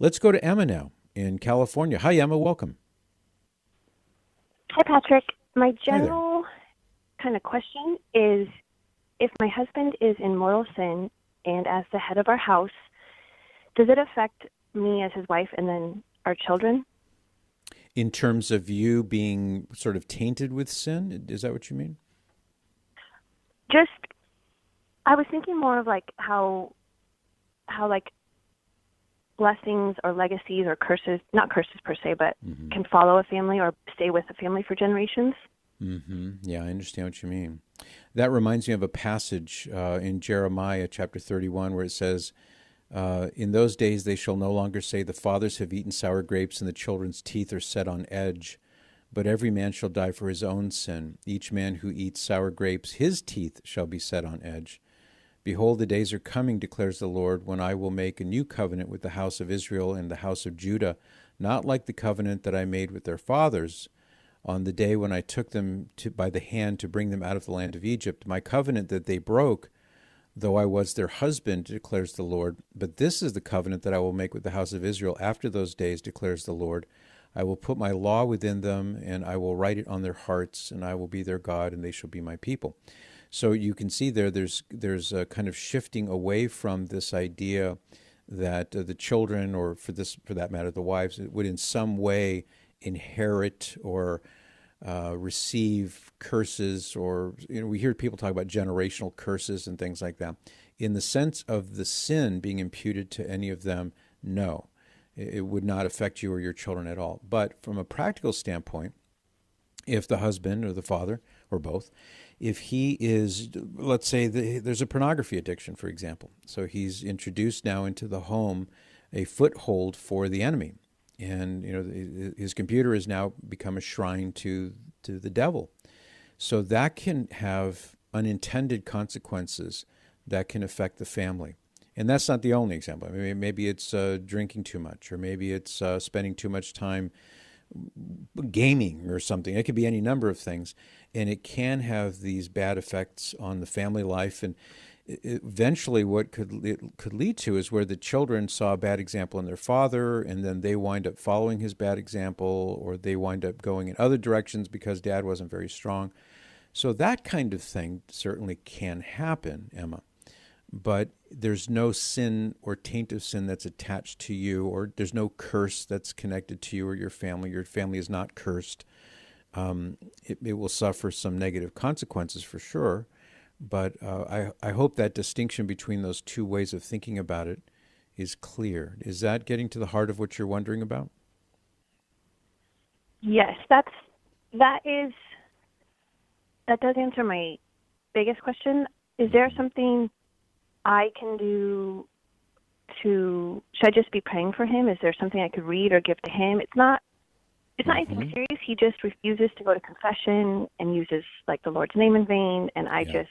Let's go to Emma now in California. Hi, Emma. Welcome. Hi, Patrick. My Hi there. general kind of question is if my husband is in mortal sin and as the head of our house, does it affect me as his wife and then our children? In terms of you being sort of tainted with sin, is that what you mean? Just, I was thinking more of like how like blessings or legacies or curses, not curses per se, but Hmm. can follow a family or stay with a family for generations. Yeah, I understand what you mean. That reminds me of a passage in Jeremiah chapter 31 where it says, in those days they shall no longer say, the fathers have eaten sour grapes and the children's teeth are set on edge. But every man shall die for his own sin. Each man who eats sour grapes, his teeth shall be set on edge. Behold, the days are coming, declares the Lord, when I will make a new covenant with the house of Israel and the house of Judah, not like the covenant that I made with their fathers on the day when I took them by the hand to bring them out of the land of Egypt, my covenant that they broke, though I was their husband, declares the Lord. But this is the covenant that I will make with the house of Israel after those days, declares the Lord. I will put my law within them, and I will write it on their hearts, and I will be their God, and they shall be my people. So you can see there's a kind of shifting away from this idea that the children, or for that matter, the wives, would in some way inherit or receive curses, or we hear people talk about generational curses and things like that. In the sense of the sin being imputed to any of them, no, it would not affect you or your children at all. But from a practical standpoint, if the husband or the father or both, if he is, let's say, there's a pornography addiction, for example, so he's introduced now into the home a foothold for the enemy, and his computer has now become a shrine to the devil. So that can have unintended consequences that can affect the family. And that's not the only example. I mean, maybe it's drinking too much, or maybe it's spending too much time gaming or something. It could be any number of things, and it can have these bad effects on the family life. And eventually, what it could lead to is where the children saw a bad example in their father, and then they wind up following his bad example, or they wind up going in other directions because dad wasn't very strong. So that kind of thing certainly can happen, Emma. But there's no sin or taint of sin that's attached to you, or there's no curse that's connected to you or your family. Your family is not cursed. It will suffer some negative consequences for sure, but I hope that distinction between those two ways of thinking about it is clear. Is that getting to the heart of what you're wondering about? Yes, that is that does answer my biggest question. Is there Hmm. something I can do to should I just be praying for him? Is there something I could read or give to him? It's not anything Hmm. serious. He just refuses to go to confession and uses like the Lord's name in vain, and Yeah, it just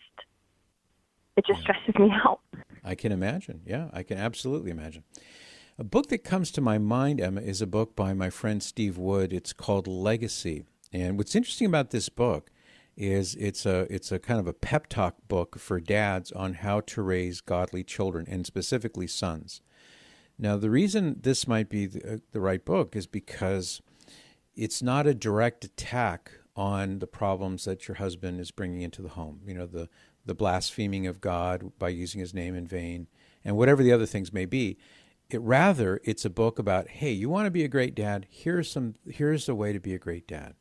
yeah. stresses me out. I can imagine. Yeah, I can absolutely imagine. A book that comes to my mind, Emma, is a book by my friend Steve Wood. It's called Legacy. And what's interesting about this book is it's a kind of a pep talk book for dads on how to raise godly children, and specifically sons. Now, the reason this might be the right book is because it's not a direct attack on the problems that your husband is bringing into the home. The blaspheming of God by using his name in vain, and whatever the other things may be. It's a book about, hey, you want to be a great dad? Here's the way to be a great dad.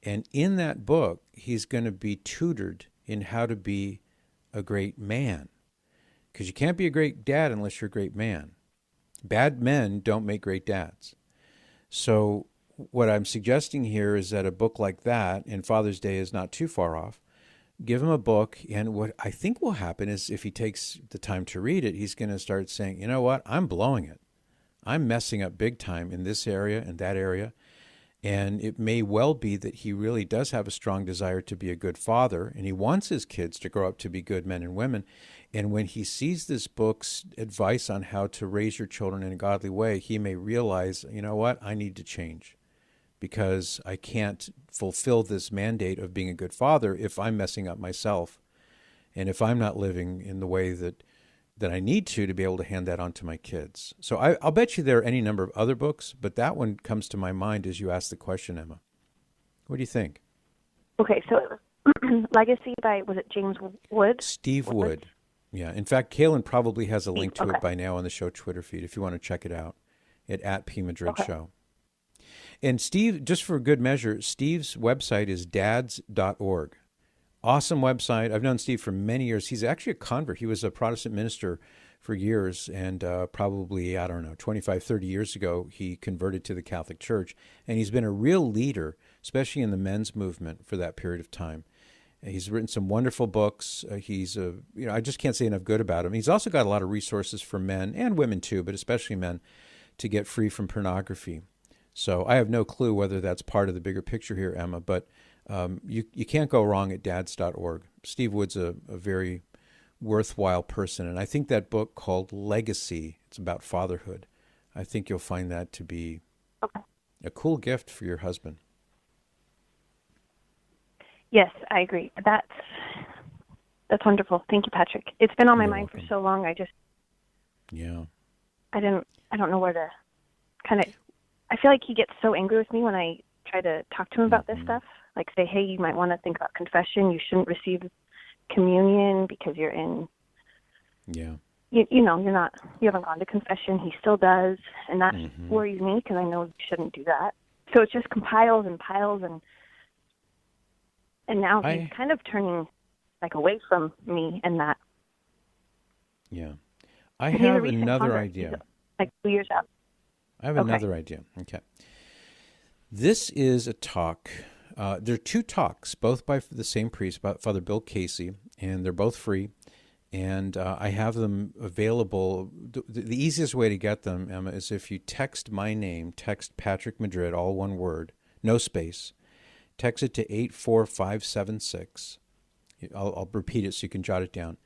And in that book, he's going to be tutored in how to be a great man, because you can't be a great dad unless you're a great man. Bad men don't make great dads. So what I'm suggesting here is that a book like that, and Father's Day is not too far off, give him a book. And what I think will happen is, if he takes the time to read it, he's going to start saying, you know what, I'm blowing it. I'm messing up big time in this area and that area. And it may well be that he really does have a strong desire to be a good father, and he wants his kids to grow up to be good men and women. And when he sees this book's advice on how to raise your children in a godly way, he may realize, you know what, I need to change, because I can't fulfill this mandate of being a good father if I'm messing up myself, and if I'm not living in the way that that I need to be able to hand that on to my kids. So I'll bet you there are any number of other books, but that one comes to my mind as you ask the question, Emma. What do you think? Okay, so it was Legacy by, was it James Wood? Steve Wood. Yeah. In fact, Kaylin probably has a link to Okay. it by now on the show Twitter feed if you want to check it out at P Madrid Okay. Show. And Steve, just for good measure, Steve's website is dads.org. Awesome website. I've known Steve for many years. He's actually a convert. He was a Protestant minister for years, and probably, 25, 30 years ago, he converted to the Catholic Church. And he's been a real leader, especially in the men's movement for that period of time. And he's written some wonderful books. I just can't say enough good about him. He's also got a lot of resources for men and women too, but especially men, to get free from pornography. So I have no clue whether that's part of the bigger picture here, Emma, but you can't go wrong at dads.org. Steve Wood's a very worthwhile person. And I think that book called Legacy, it's about fatherhood. I think you'll find that to be a cool gift for your husband. Yes, I agree. That's wonderful. Thank you, Patrick. It's been on my mind for so long. I don't know where to kind of, I feel like he gets so angry with me when I try to talk to him about this stuff. Like say, hey, you might want to think about confession. You shouldn't receive communion because you're in, you haven't gone to confession. He still does. And that worries me because I know you shouldn't do that. So it just compiles and piles and now he's kind of turning like away from me and that. Yeah. I have another idea. He's, like 2 years out. I have another idea. Okay. This is a talk. There are two talks, both by the same priest, about Father Bill Casey, and they're both free. And I have them available. The easiest way to get them, Emma, is if you text my name, text Patrick Madrid, all one word, no space. Text it to 84576. I'll repeat it so you can jot it down.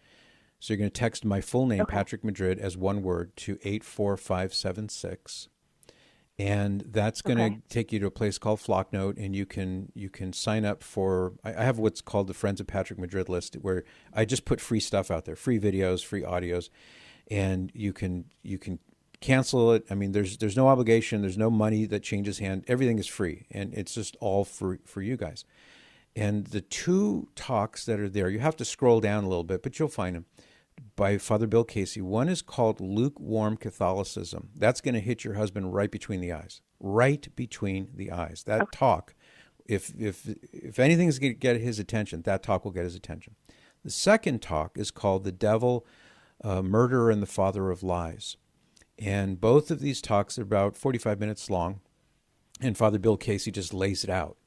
So you're going to text my full name, Patrick Madrid, as one word to 84576. And that's going to take you to a place called Flocknote, and you can sign up for, I have what's called the Friends of Patrick Madrid list, where I just put free stuff out there, free videos, free audios, and you can cancel it. I mean, there's no obligation, there's no money that changes hand. Everything is free, and it's just all for you guys. And the two talks that are there, you have to scroll down a little bit, but you'll find them, by Father Bill Casey. One is called Lukewarm Catholicism. That's going to hit your husband right between the eyes. Right between the eyes. That talk, if anything's going to get his attention, that talk will get his attention. The second talk is called The Devil, Murderer and the Father of Lies. And both of these talks are about 45 minutes long, and Father Bill Casey just lays it out.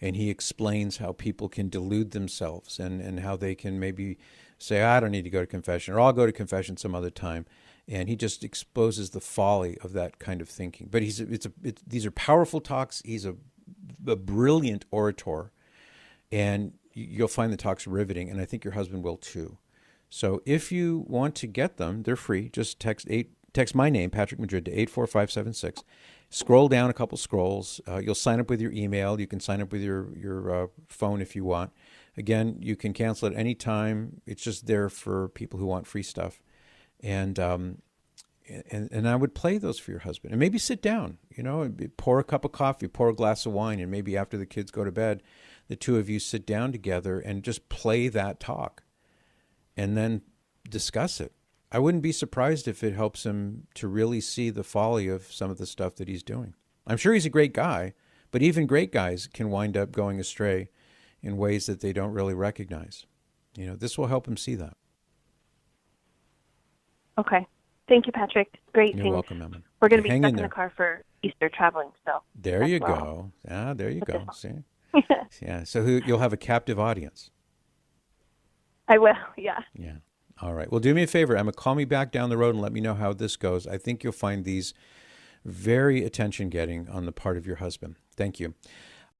And he explains how people can delude themselves and how they can maybe say, I don't need to go to confession, or I'll go to confession some other time. And he just exposes the folly of that kind of thinking. But these are powerful talks. He's a brilliant orator, and you'll find the talks riveting, and I think your husband will too. So if you want to get them, they're free. Just text my name, Patrick Madrid, to 84576. Scroll down a couple scrolls. You'll sign up with your email. You can sign up with your phone if you want. Again, you can cancel at any time. It's just there for people who want free stuff. And I would play those for your husband. And maybe sit down, pour a cup of coffee, pour a glass of wine, and maybe after the kids go to bed, the two of you sit down together and just play that talk and then discuss it. I wouldn't be surprised if it helps him to really see the folly of some of the stuff that he's doing. I'm sure he's a great guy, but even great guys can wind up going astray in ways that they don't really recognize. This will help him see that. Okay. Thank you, Patrick. Great. You're welcome, Emma. We're going to be stuck in the car for Easter traveling, so. There you go. There you go. See? Yeah. So you'll have a captive audience. I will. Yeah. Yeah. All right. Well, do me a favor, Emma. Call me back down the road and let me know how this goes. I think you'll find these very attention-getting on the part of your husband. Thank you.